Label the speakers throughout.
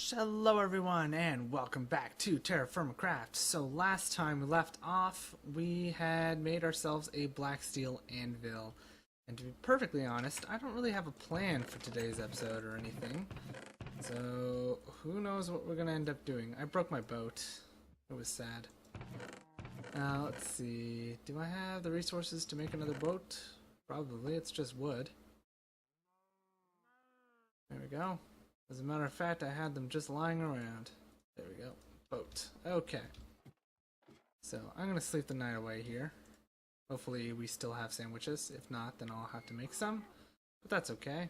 Speaker 1: Hello everyone and welcome back to TerraFirmaCraft. So last time we left off, we had made ourselves a black steel anvil. And to be perfectly honest, I don't really have a plan for today's episode or anything. So who knows what we're going to end up doing. I broke my boat. It was sad. Let's see. Do I have the resources to make another boat? Probably. It's just wood. There we go. As a matter of fact, I had them just lying around. There we go. Boat. Okay. So, I'm going to sleep the night away here. Hopefully we still have sandwiches. If not, then I'll have to make some. But that's okay.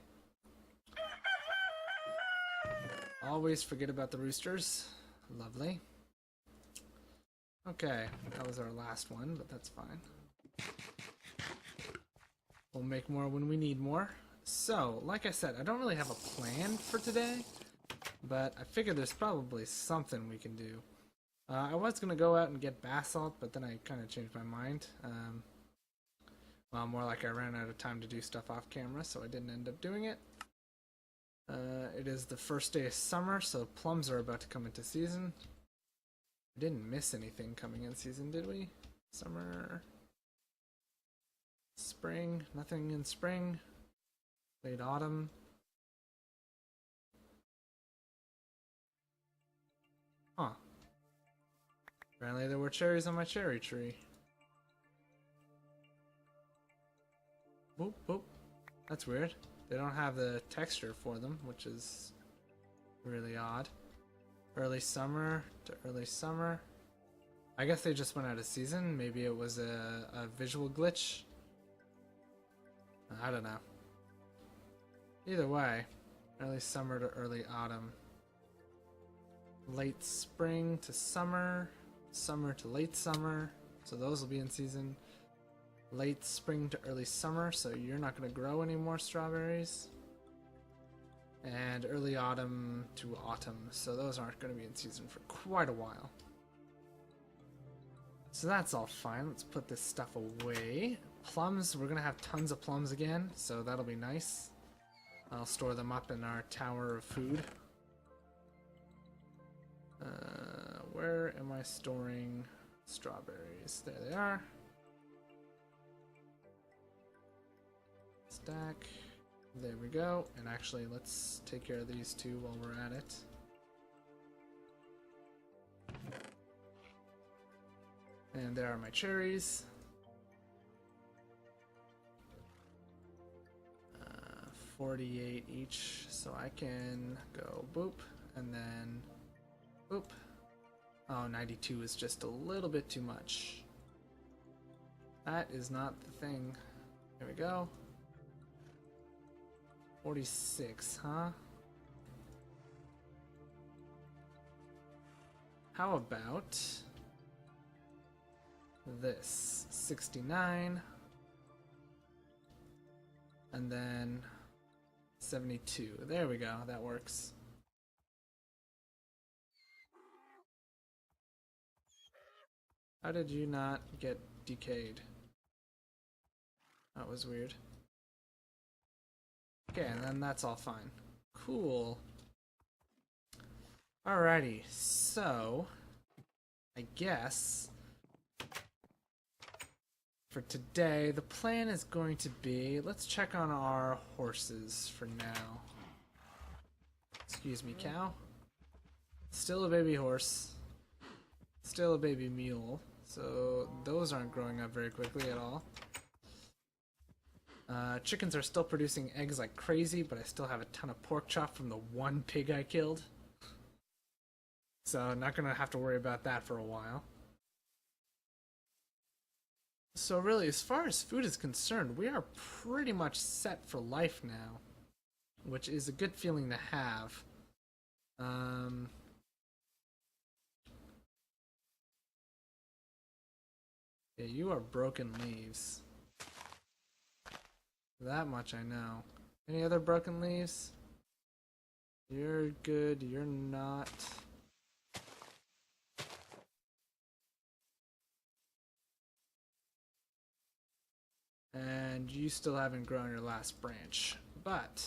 Speaker 1: Always forget about the roosters. Lovely. Okay, that was our last one, but that's fine. We'll make more when we need more. So, like I said, I don't really have a plan for today, but I figured there's probably something we can do. I was going to go out and get basalt, but then I kind of changed my mind. Well, more like I ran out of time to do stuff off camera, so I didn't end up doing it. It is the first day of summer, so plums are about to come into season. We didn't miss anything coming in season, did we? Summer, spring, nothing in spring. Late autumn. Huh. Apparently there were cherries on my cherry tree. Boop, boop. That's weird. They don't have the texture for them, which is really odd. Early summer to early summer. I guess they just went out of season. Maybe it was a visual glitch. I don't know. Either way, early summer to early autumn. Late spring to summer, summer to late summer, so those will be in season. Late spring to early summer, so you're not going to grow any more strawberries. And early autumn to autumn, so those aren't going to be in season for quite a while. So that's all fine. Let's put this stuff away. Plums, we're going to have tons of plums again, so that'll be nice. I'll store them up in our tower of food. Where am I storing strawberries? There they are. Stack. There we go. And actually, let's take care of these two while we're at it. And there are my cherries. 48 each, so I can go boop, and then boop. Oh, 92 is just a little bit too much. That is not the thing. There we go. 46, huh? How about this? 69. And then 72. There we go. That works. How did you not get decayed? That was weird. Okay, and then that's all fine. Cool. Alrighty, so I guess for today, the plan is going to be, let's check on our horses for now. Excuse me, cow. Still a baby horse. Still a baby mule. So those aren't growing up very quickly at all. Chickens are still producing eggs like crazy, but I still have a ton of pork chop from the one pig I killed. So not gonna have to worry about that for a while. So really, as far as food is concerned, we are pretty much set for life now, which is a good feeling to have. Yeah, you are broken leaves. That much I know. Any other broken leaves? You're good, you're not. And you still haven't grown your last branch. But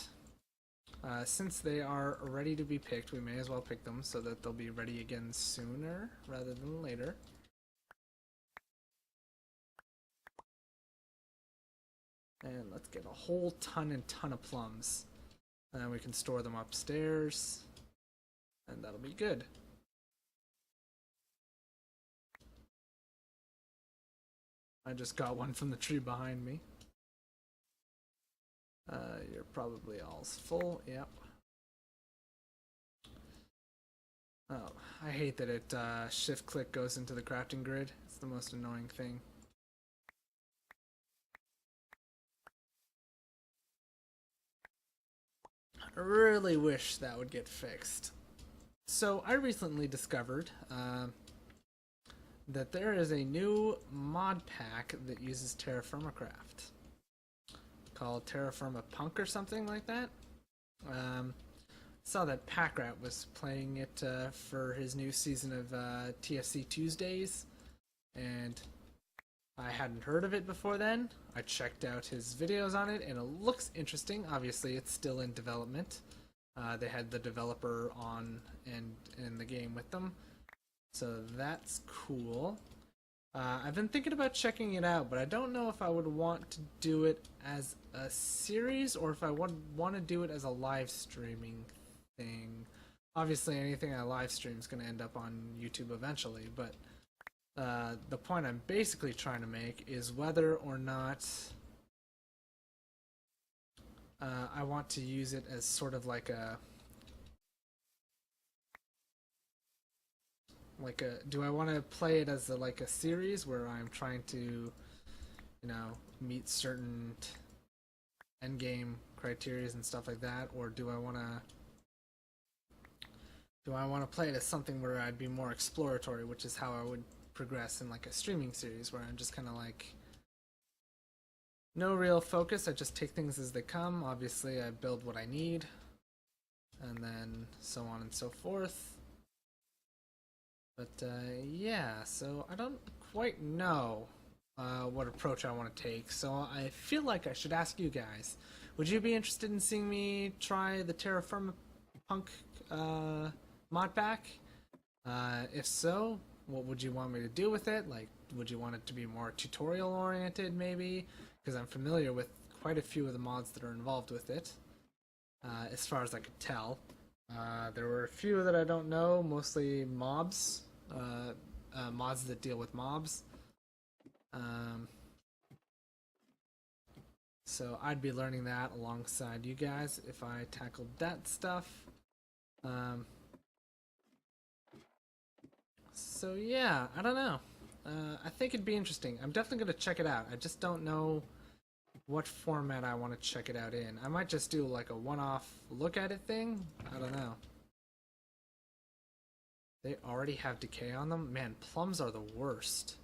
Speaker 1: Since they are ready to be picked, we may as well pick them so that they'll be ready again sooner rather than later. And let's get a whole ton of plums. And then we can store them upstairs. And that'll be good. I just got one from the tree behind me. You're probably all full. Yep. Oh, I hate that it shift click goes into the crafting grid. It's the most annoying thing. I really wish that would get fixed. So I recently discovered that there is a new mod pack that uses TerraFirmaCraft called TerraFirmaPunk or something like that. Saw that Packrat was playing it for his new season of TFC Tuesdays, and I hadn't heard of it before then. I checked out his videos on it, and it looks interesting. Obviously, it's still in development. They had the developer on and in the game with them, so that's cool. I've been thinking about checking it out, but I don't know if I would want to do it as a series or if I would want to do it as a live streaming thing. Obviously, anything I live stream is going to end up on YouTube eventually, but the point I'm basically trying to make is whether or not I want to use it as sort of like a do I want to play it as like a series where I'm trying to, you know, meet certain end game criteria and stuff like that, or do I want to play it as something where I'd be more exploratory, which is how I would progress in like a streaming series where I'm just kind of like no real focus. I just take things as they come. Obviously, I build what I need, and then so on and so forth. But yeah, so I don't quite know what approach I want to take, so I feel like I should ask you guys. Would you be interested in seeing me try the TerraFirmaPunk mod pack? If so, what would you want me to do with it? Like, would you want it to be more tutorial oriented maybe? Because I'm familiar with quite a few of the mods that are involved with it, as far as I could tell. There were a few that I don't know, mostly mobs, mods that deal with mobs. So I'd be learning that alongside you guys if I tackled that stuff. So yeah, I don't know. I think it'd be interesting. I'm definitely going to check it out. I just don't know what format I want to check it out in. I might just do like a one-off look at it thing. I don't know. They already have decay on them? Man, plums are the worst.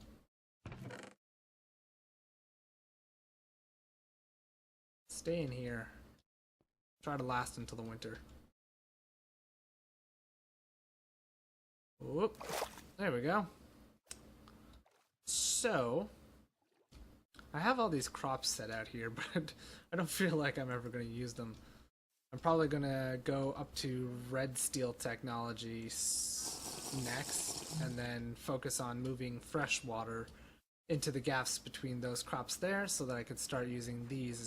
Speaker 1: Stay in here. Try to last until the winter. Whoop. There we go. So, I have all these crops set out here, but I don't feel like I'm ever going to use them. I'm probably going to go up to red steel technology next, and then focus on moving fresh water into the gaps between those crops there, so that I could start using these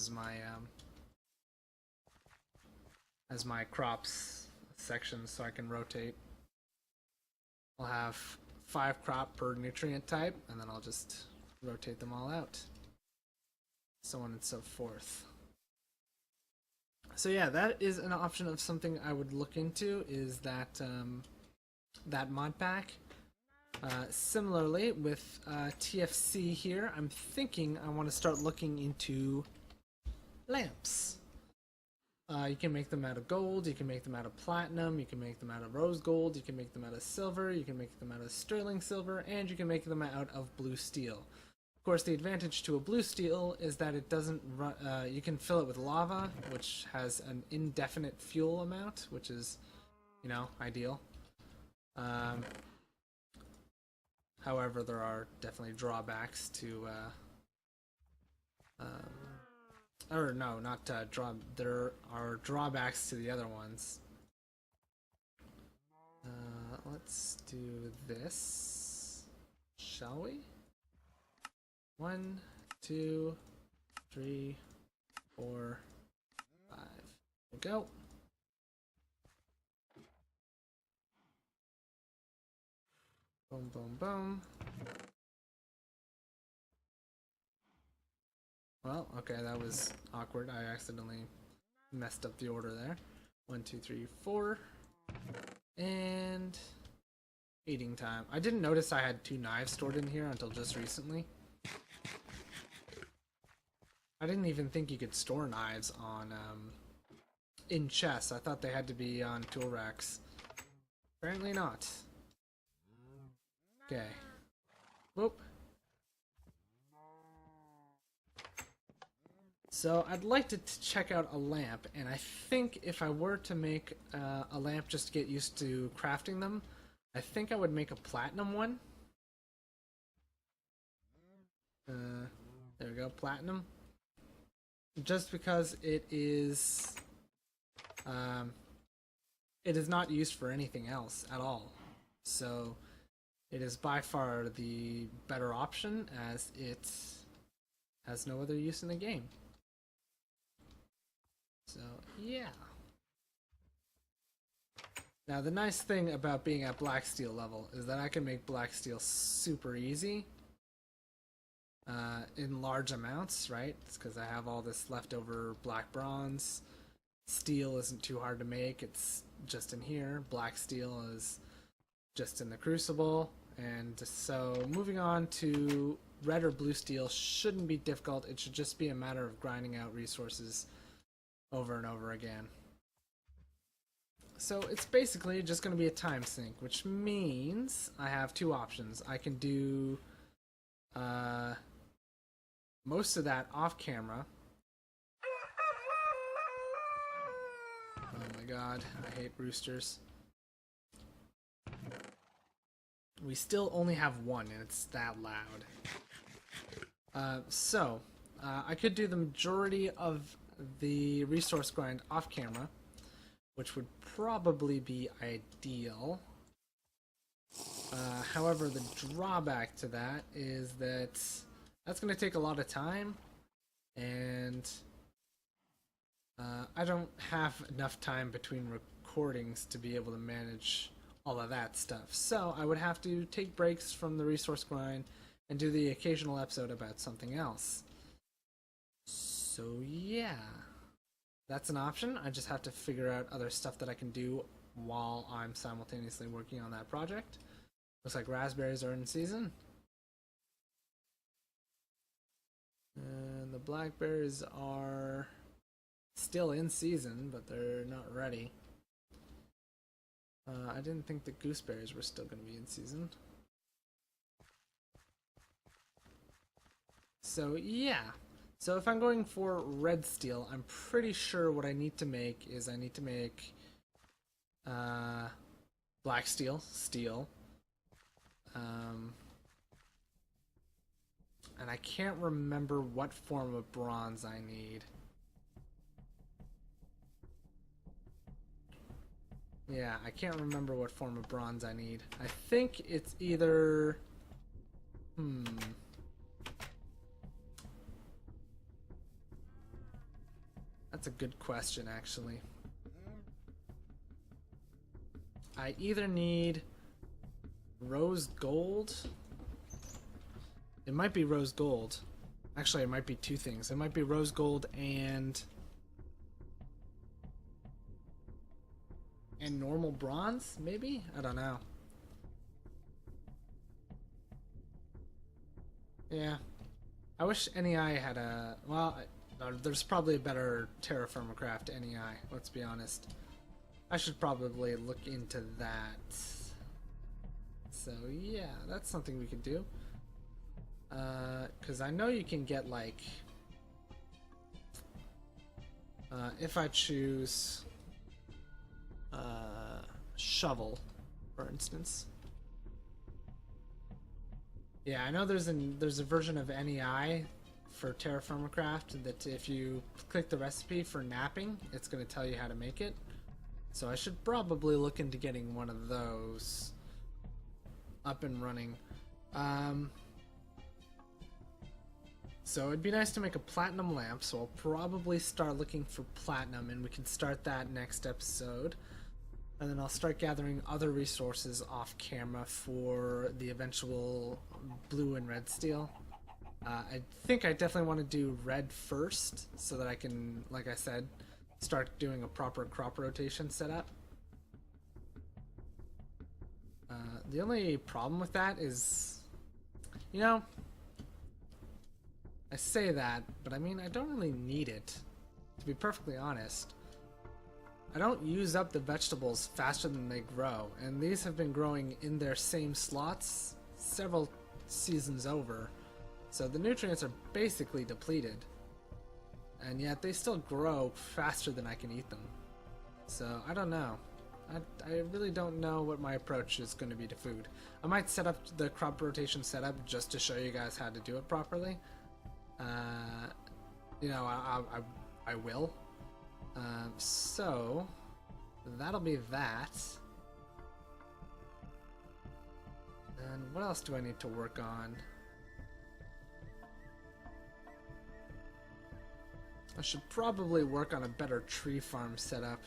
Speaker 1: as my crops sections, so I can rotate. I'll have 5 crop per nutrient type, and then I'll just rotate them all out, so on and so forth. So yeah, that is an option of something I would look into, is that that mod pack. Similarly with TFC here, I'm thinking I want to start looking into lamps. You can make them out of gold, you can make them out of platinum, you can make them out of rose gold, you can make them out of silver, you can make them out of sterling silver, and you can make them out of blue steel. Of course, the advantage to a blue steel is that it doesn't run, you can fill it with lava, which has an indefinite fuel amount, which is, you know, ideal. However, there are definitely drawbacks to Or no, not there are drawbacks to the other ones. Let's do this, shall we? 1, 2, 3, 4, 5. There we go. Boom, boom, boom. Well, okay, that was awkward. I accidentally messed up the order there. 1, 2, 3, 4. And eating time. I didn't notice I had 2 knives stored in here until just recently. I didn't even think you could store knives on in chests. I thought they had to be on tool racks. Apparently not. Okay. Whoop. So I'd like to check out a lamp, and I think if I were to make a lamp just to get used to crafting them, I think I would make a platinum one. There we go, platinum. Just because it is not used for anything else at all. So it is by far the better option, as it has no other use in the game. So, yeah. Now, the nice thing about being at black steel level is that I can make black steel super easy in large amounts, right? It's because I have all this leftover black bronze. Steel isn't too hard to make, it's just in here. Black steel is just in the crucible. And so, moving on to red or blue steel shouldn't be difficult. It should just be a matter of grinding out resources over and over again. So it's basically just going to be a time sink, which means I have 2 options. I can do most of that off camera. Oh my god, I hate roosters. We still only have 1 and it's that loud. I could do the majority of the resource grind off camera, which would probably be ideal. However, the drawback to that is that that's going to take a lot of time, and I don't have enough time between recordings to be able to manage all of that stuff. So I would have to take breaks from the resource grind and do the occasional episode about something else. So yeah, that's an option. I just have to figure out other stuff that I can do while I'm simultaneously working on that project. Looks like raspberries are in season. And the blackberries are still in season, but they're not ready. I didn't think the gooseberries were still going to be in season. So yeah. So if I'm going for red steel, I'm pretty sure what I need to make is I need to make black steel, and I can't remember what form of bronze I need. Yeah, I can't remember what form of bronze I need. I think it's either... That's a good question, actually. I either need rose gold. It might be rose gold. Actually, it might be 2 things. It might be rose gold and normal bronze, maybe? I don't know. Yeah. I wish NEI had a... Well, there's probably a better TerraFirmaCraft NEI, let's be honest. I should probably look into that. So yeah, that's something we could do. Because I know you can get, like... if I choose... shovel, for instance. Yeah, I know there's a version of NEI for TerraFirmaCraft that if you click the recipe for napping, it's going to tell you how to make it. So I should probably look into getting one of those up and running. So it'd be nice to make a platinum lamp, so I'll probably start looking for platinum, and we can start that next episode. And then I'll start gathering other resources off camera for the eventual blue and red steel. I think I definitely want to do red first, so that I can, like I said, start doing a proper crop rotation setup. The only problem with that is, you know, I say that, but I mean, I don't really need it, to be perfectly honest. I don't use up the vegetables faster than they grow, and these have been growing in their same slots several seasons over, so the nutrients are basically depleted, and yet they still grow faster than I can eat them. So I don't know. I really don't know what my approach is going to be to food. I might set up the crop rotation setup just to show you guys how to do it properly. You know, I will. So that'll be that. And what else do I need to work on? I should probably work on a better tree farm setup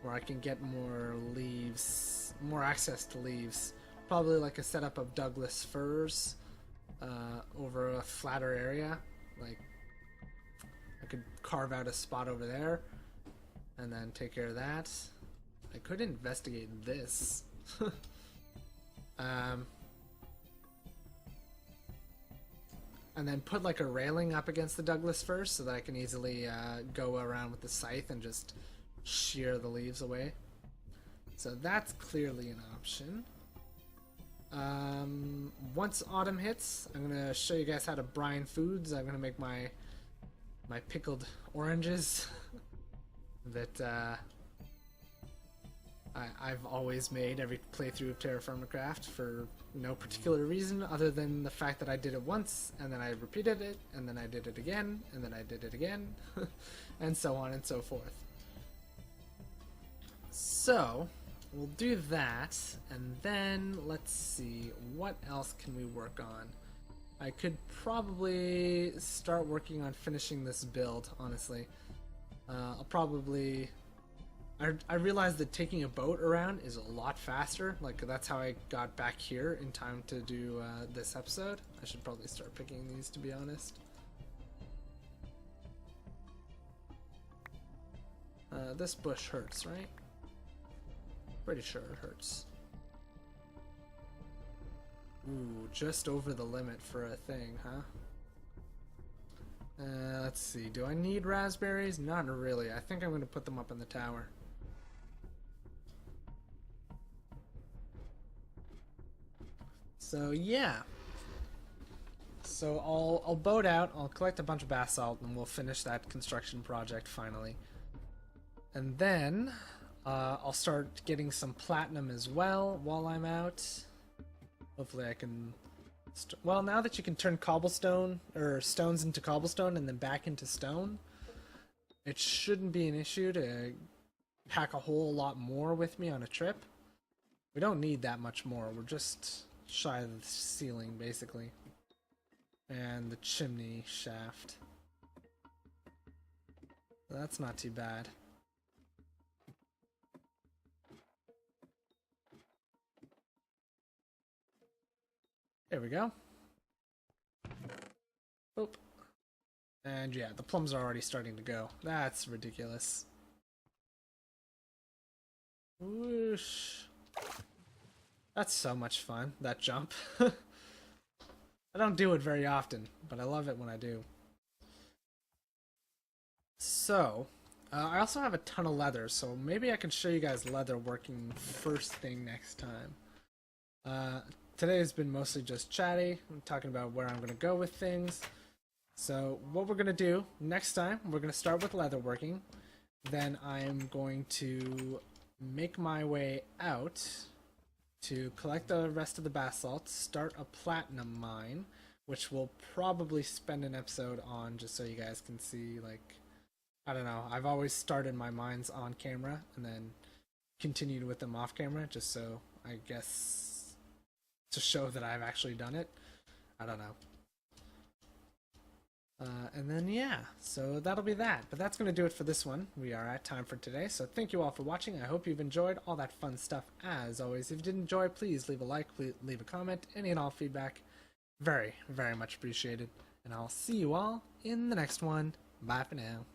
Speaker 1: where I can get more leaves, more access to leaves. Probably like a setup of Douglas firs over a flatter area. Like, I could carve out a spot over there and then take care of that. I could investigate this. And then put like a railing up against the Douglas firs so that I can easily go around with the scythe and just shear the leaves away. So that's clearly an option. Once autumn hits, I'm gonna show you guys how to brine foods. I'm gonna make my pickled oranges that I've always made every playthrough of TerraFirmaCraft for no particular reason other than the fact that I did it once and then I repeated it and then I did it again and then I did it again and so on and so forth. So we'll do that, and then let's see, what else can we work on? I could probably start working on finishing this build, honestly. I'll probably... I realized that taking a boat around is a lot faster. Like, that's how I got back here in time to do this episode. I should probably start picking these, to be honest. This bush hurts, right? Pretty sure it hurts. Ooh, just over the limit for a thing, huh? Let's see, do I need raspberries? Not really. I think I'm going to put them up in the tower. So yeah. So I'll boat out, I'll collect a bunch of basalt, and we'll finish that construction project finally. And then I'll start getting some platinum as well while I'm out. Hopefully I can... well, now that you can turn cobblestone, or stones into cobblestone and then back into stone, it shouldn't be an issue to pack a whole lot more with me on a trip. We don't need that much more, we're just shy of the ceiling, basically. And the chimney shaft. That's not too bad. There we go. Oop. And yeah, the plums are already starting to go. That's ridiculous. Whoosh. That's so much fun, that jump. I don't do it very often, but I love it when I do. So, I also have a ton of leather, so maybe I can show you guys leather working first thing next time. Today has been mostly just chatty. I'm talking about where I'm going to go with things. So what we're going to do next time, we're going to start with leather working. Then I'm going to make my way out to collect the rest of the basalt, start a platinum mine, which we'll probably spend an episode on just so you guys can see, like, I don't know, I've always started my mines on camera and then continued with them off camera, just so, I guess, to show that I've actually done it. I don't know. And then yeah, so that'll be that. But that's going to do it for this one. We are at time for today, so thank you all for watching. I hope you've enjoyed all that fun stuff. As always, if you did enjoy, please leave a like, please leave a comment, any and all feedback. Very, very much appreciated. And I'll see you all in the next one. Bye for now.